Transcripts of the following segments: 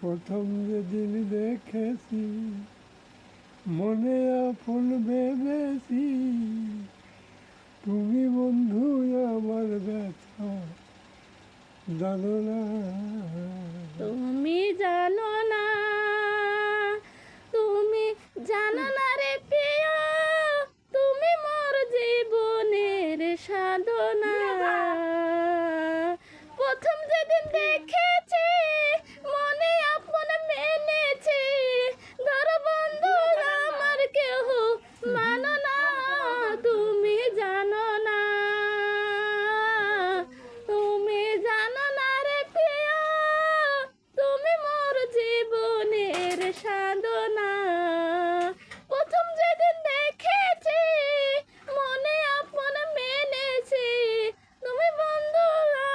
প্রথম যেদিন দেখেছি মনে আপন ভেবেছি, তুমি বন্ধু আমার ব্যথা জানো না। তুমি জানো না, তুমি জানো না রে প্রিয়, তুমি মোর জীবনের সাধনা। প্রথম যেদিন দেখেছি মনে আপন মেনেছি, ধর বন্ধু আমার কেহ মানো না। তুমি জানো না, তুমি জানো না রে প্রিয়, তুমি মোর জীবনের সাধনা। প্রথম যেদিন দেখেছি মনে আপন মেনেছি, তুমি বন্ধু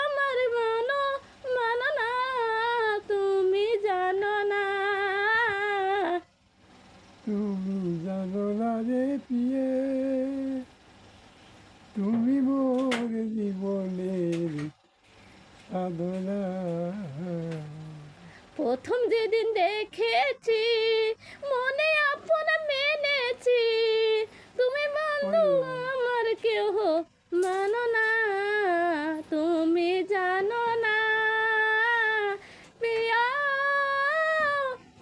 আমার মানো না। তুমি জানো না, তুমি জানো না রে প্রিয়ে, তুমি মোর জীবনের সাধনা। প্রথম যেদিন দেখেছি মনে আপন মেনেছি, তুমি বন্ধু আমার কেহ মানো না। তুমি জানো না প্রিয়া,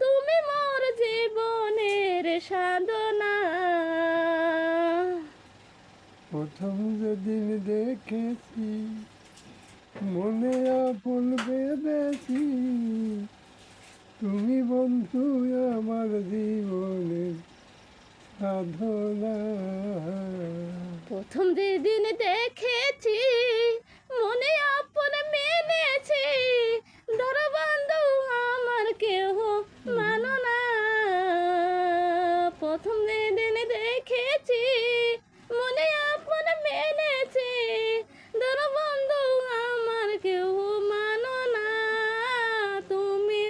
তুমি মোর জীবনের সাধনা। প্রথম যেদিন দেখেছি মনে আপন ভেবেছি, তুমি বন্ধু আমার জীবনের সাধনা। প্রথম যেদিন দেখেছি